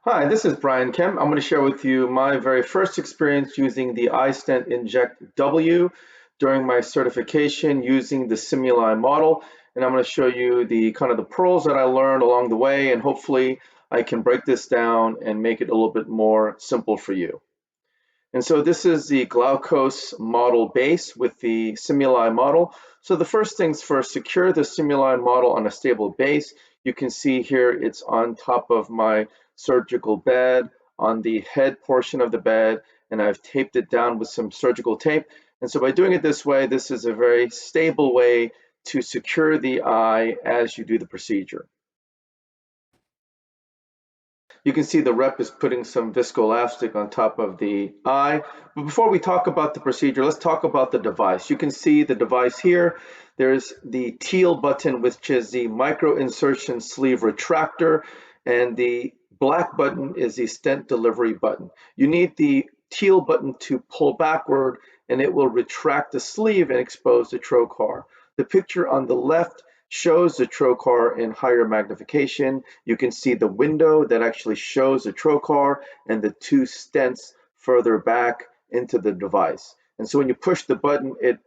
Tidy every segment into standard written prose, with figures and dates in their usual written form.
Hi, this is Brian Kemp. I'm going to share with you my very first experience using the iStent Inject W during my certification using the SimulEYE model. And I'm going to show you the kind of the pearls that I learned along the way, and hopefully I can break this down and make it a little bit more simple for you. And so this is the Glaukos model base with the SimulEYE model. So the first things first, secure the SimulEYE model on a stable base. You can see here it's on top of my surgical bed, on the head portion of the bed, and I've taped it down with some surgical tape. And so by doing it this way, this is a very stable way to secure the eye as you do the procedure. You can see the rep is putting some viscoelastic on top of the eye. But before we talk about the procedure, let's talk about the device. You can see the device here. There's the Teal Button, which is the micro insertion sleeve retractor, and the black button is the stent delivery button. You need the Teal Button to pull backward, and it will retract the sleeve and expose the trocar. The picture on the left shows the trocar in higher magnification. You can see the window that actually shows the trocar and the two stents further back into the device. And so when you push the button, it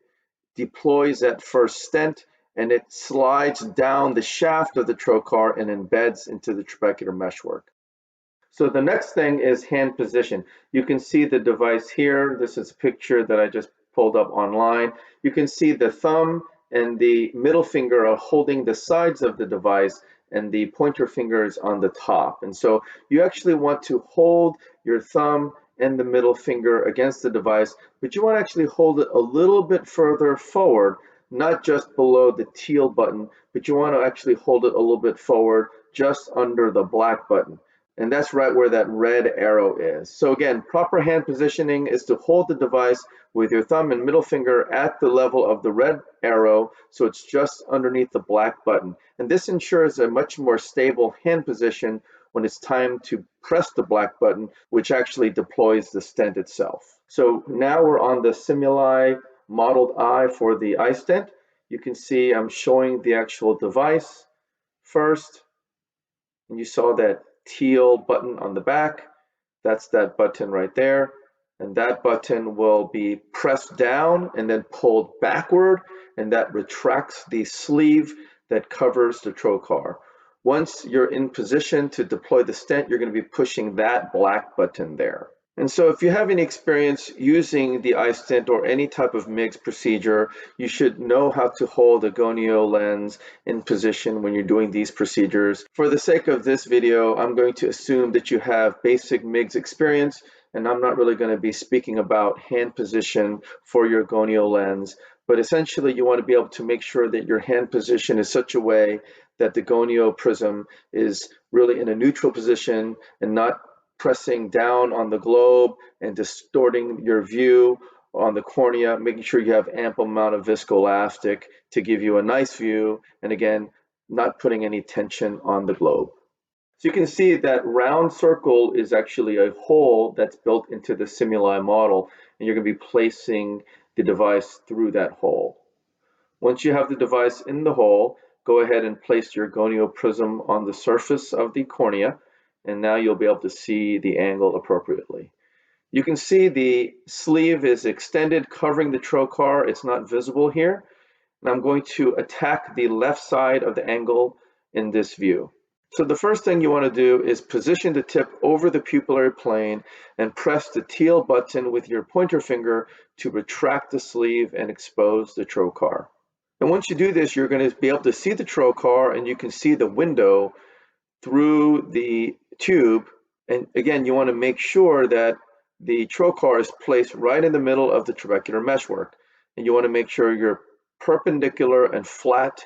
deploys that first stent and it slides down the shaft of the trocar and embeds into the trabecular meshwork. So the next thing is hand position. You can see the device here. This is a picture that I just pulled up online. You can see the thumb and the middle finger are holding the sides of the device, and the pointer finger is on the top. And so you actually want to hold your thumb and the middle finger against the device, but you want to actually hold it a little bit further forward, not just below the teal button, but you want to actually hold it a little bit forward just under the black button. And that's right where that red arrow is. So again, proper hand positioning is to hold the device with your thumb and middle finger at the level of the red arrow, so it's just underneath the black button. And this ensures a much more stable hand position when it's time to press the black button, which actually deploys the stent itself. So now we're on the SimulEYE modeled eye for the iStent. You can see I'm showing the actual device first, and you saw that teal button on the back. That's that button right there, and that button will be pressed down and then pulled backward, and that retracts the sleeve that covers the trocar. Once you're in position to deploy the stent, you're going to be pushing that black button there. And so if you have any experience using the iStent or any type of MIGS procedure, you should know how to hold a gonio lens in position when you're doing these procedures. For the sake of this video, I'm going to assume that you have basic MIGS experience, and I'm not really going to be speaking about hand position for your gonio lens, but essentially you want to be able to make sure that your hand position is such a way that the gonio prism is really in a neutral position and not pressing down on the globe and distorting your view on the cornea, making sure you have ample amount of viscoelastic to give you a nice view, and again, not putting any tension on the globe. So you can see that round circle is actually a hole that's built into the SimulEYE model, and you're going to be placing the device through that hole. Once you have the device in the hole, go ahead and place your gonio prism on the surface of the cornea, and now you'll be able to see the angle appropriately. You can see the sleeve is extended, covering the trocar. It's not visible here. And I'm going to attack the left side of the angle in this view. So the first thing you want to do is position the tip over the pupillary plane and press the teal button with your pointer finger to retract the sleeve and expose the trocar. And once you do this, you're going to be able to see the trocar, and you can see the window through the tube. And again, you want to make sure that the trocar is placed right in the middle of the trabecular meshwork, and you want to make sure you're perpendicular and flat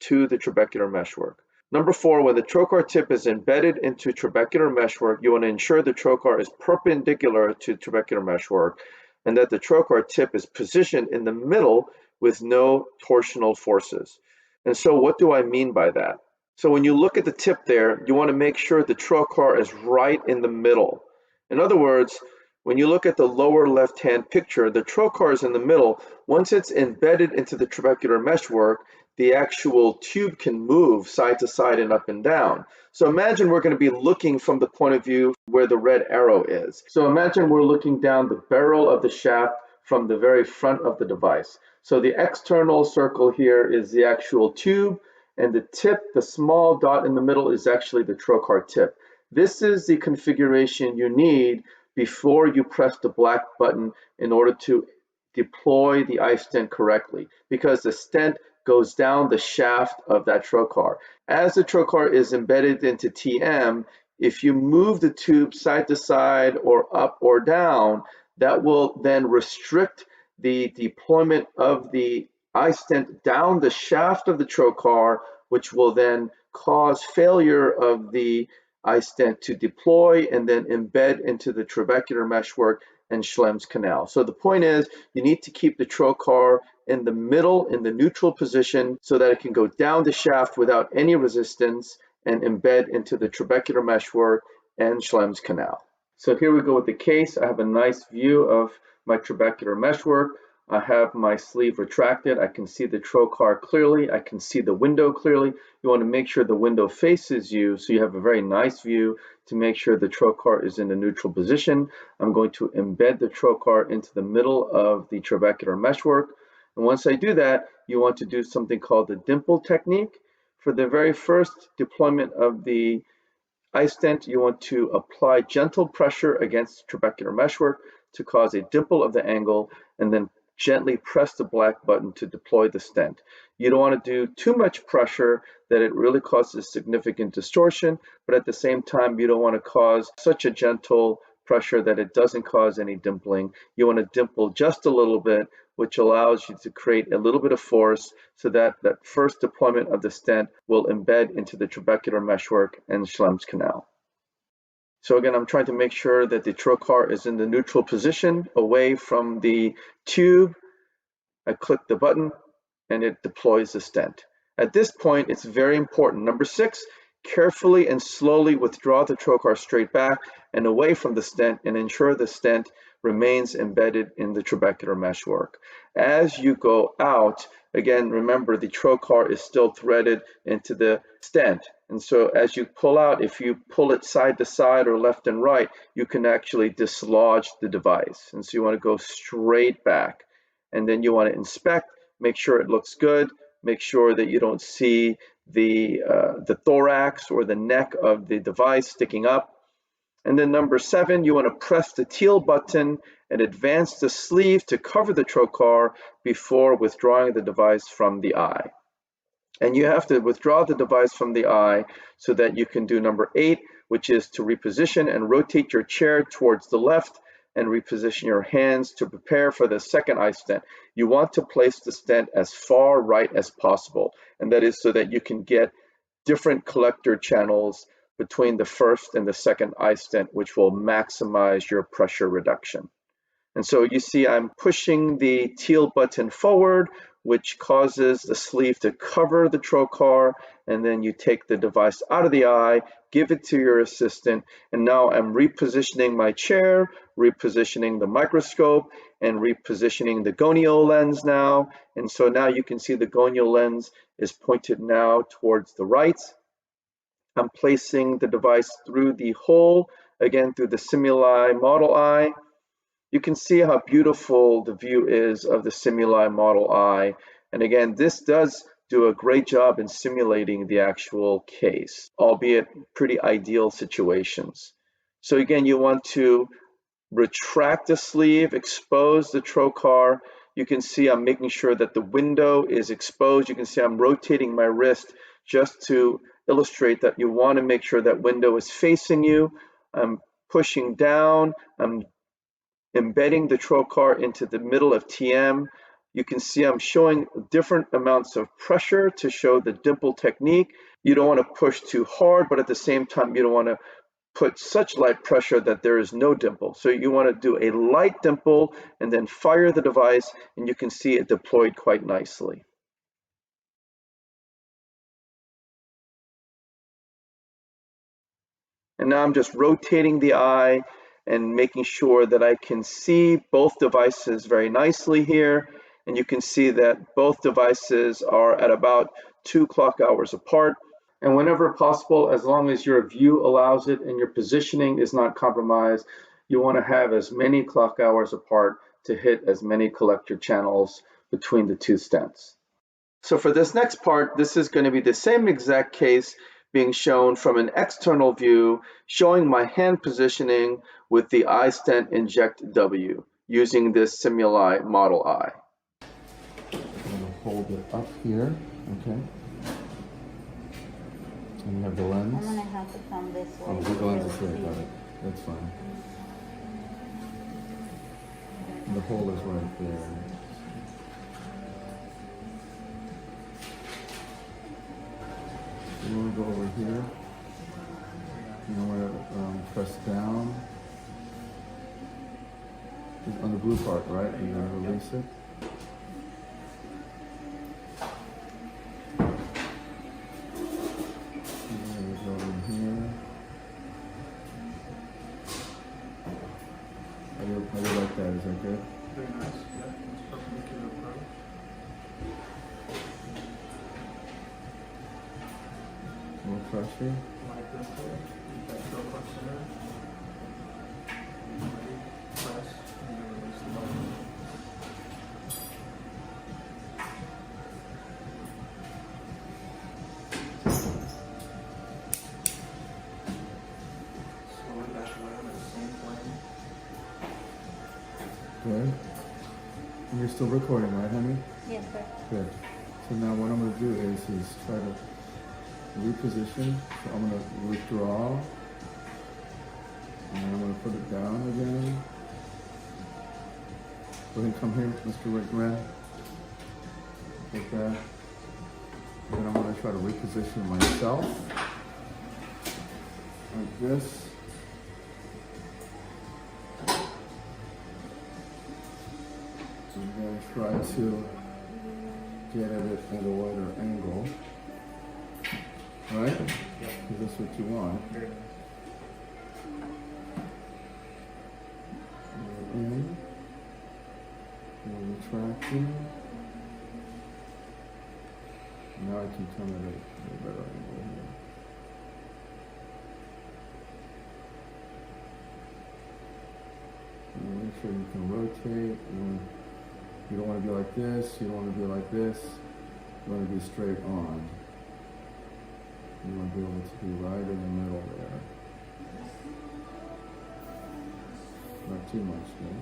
to the trabecular meshwork. Number 4, when the trocar tip is embedded into trabecular meshwork, you want to ensure the trocar is perpendicular to trabecular meshwork and that the trocar tip is positioned in the middle with no torsional forces. And so what do I mean by that? So when you look at the tip there, you want to make sure the trocar is right in the middle. In other words, when you look at the lower left-hand picture, the trocar is in the middle. Once it's embedded into the trabecular meshwork, the actual tube can move side to side and up and down. So imagine we're going to be looking from the point of view where the red arrow is. So imagine we're looking down the barrel of the shaft from the very front of the device. So the external circle here is the actual tube, and the tip, the small dot in the middle, is actually the trocar tip. This is the configuration you need before you press the black button in order to deploy the iStent correctly, because the stent goes down the shaft of that trocar. As the trocar is embedded into TM, if you move the tube side to side or up or down, that will then restrict the deployment of the iStent down the shaft of the trocar, which will then cause failure of the iStent to deploy and then embed into the trabecular meshwork and Schlemm's canal. So the point is, you need to keep the trocar in the middle, in the neutral position, so that it can go down the shaft without any resistance and embed into the trabecular meshwork and Schlemm's canal. So here we go with the case. I have a nice view of my trabecular meshwork. I have my sleeve retracted. I can see the trocar clearly. I can see the window clearly. You want to make sure the window faces you so you have a very nice view to make sure the trocar is in a neutral position. I'm going to embed the trocar into the middle of the trabecular meshwork. And once I do that, you want to do something called the Dimple Technique. For the very first deployment of the iStent, you want to apply gentle pressure against trabecular meshwork to cause a dimple of the angle, and then gently press the black button to deploy the stent. You don't want to do too much pressure that it really causes significant distortion, but at the same time, you don't want to cause such a gentle pressure that it doesn't cause any dimpling. You want to dimple just a little bit, which allows you to create a little bit of force so that that first deployment of the stent will embed into the trabecular meshwork and Schlemm's canal. So again, I'm trying to make sure that the trocar is in the neutral position away from the tube. I click the button and it deploys the stent. At this point, it's very important. Number 6, carefully and slowly withdraw the trocar straight back and away from the stent and ensure the stent remains embedded in the trabecular meshwork. As you go out, again, remember the trocar is still threaded into the stent. And so as you pull out, if you pull it side to side or left and right, you can actually dislodge the device. And so you want to go straight back. And then you want to inspect, make sure it looks good, make sure that you don't see the thorax or the neck of the device sticking up. And then number 7, you want to press the Teal button and advance the sleeve to cover the trocar before withdrawing the device from the eye. And you have to withdraw the device from the eye so that you can do number 8, which is to reposition and rotate your chair towards the left and reposition your hands to prepare for the second iStent. You want to place the stent as far right as possible, and that is so that you can get different collector channels between the first and the second iStent, which will maximize your pressure reduction. And so you see I'm pushing the Teal button forward, which causes the sleeve to cover the trocar, and then you take the device out of the eye, give it to your assistant, and now I'm repositioning my chair, repositioning the microscope, and repositioning the gonio lens now. And so now you can see the gonio lens is pointed now towards the right. I'm placing the device through the hole, again through the SimulEYE model eye. You can see how beautiful the view is of the SimulEYE model eye. And again, this does do a great job in simulating the actual case, albeit pretty ideal situations. So again, you want to retract the sleeve, expose the trocar. You can see I'm making sure that the window is exposed. You can see I'm rotating my wrist just to illustrate that you want to make sure that window is facing you. I'm pushing down, I'm embedding the trocar into the middle of TM. You can see I'm showing different amounts of pressure to show the dimple technique. You don't want to push too hard, but at the same time, you don't want to put such light pressure that there is no dimple. So you want to do a light dimple and then fire the device, and you can see it deployed quite nicely. And now I'm just rotating the eye and making sure that I can see both devices very nicely here. and you can see that both devices are at about 2 clock hours apart. And whenever possible, as long as your view allows it and your positioning is not compromised, you want to have as many clock hours apart to hit as many collector channels between the two stents. So for this next part, this is going to be the same exact case being shown from an external view, showing my hand positioning with the iStent Inject W using this SimulEYE model eye. I'm going to hold it up here, okay? And you have the lens. I'm going to have to come this way. Oh, the lens is right, got it. That's fine. And the hole is right there. You want to go over here. You want to press down on the blue part, right? And then release it. And then go in here. How do you like that? Is that good? Very nice, yeah. It's perpendicular approach. More pressure. Like this way. You got trocar center. Ready, press, and then release the button. Slowly back around at the same plane. Good. And you're still recording, right, honey? Yes, sir. Good. So now what I'm going to do is try to reposition. So I'm going to withdraw. And I'm going to put it down again. Go ahead and come here, Mr. Wren. Like that. And then I'm going to try to reposition myself. Like this. I'm going to try to get at it at a wider angle. Right? Yep. Is this what you want? Very nice. In. Retracting. Now I can come at a better angle here. And make sure you can rotate. You don't want to be like this. You don't want to be like this. You want to be straight on. You want to be able to be right in the middle there. Not too much, though.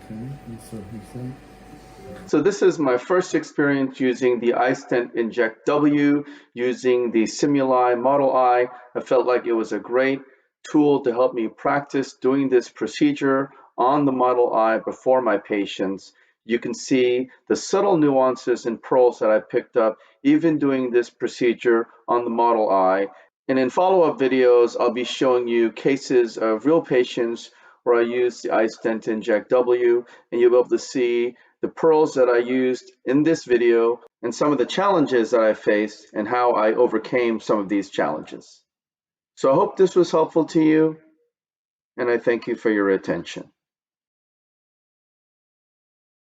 Okay, and so he's there. So this is my first experience using the iStent Inject W, using the SimulEYE model eye. I felt like it was a great tool to help me practice doing this procedure on the model eye before my patients. You can see the subtle nuances and pearls that I picked up even doing this procedure on the model eye. And in follow-up videos, I'll be showing you cases of real patients where I use the iStent Inject W, and you'll be able to see the pearls that I used in this video and some of the challenges that I faced and how I overcame some of these challenges. So I hope this was helpful to you, and I thank you for your attention.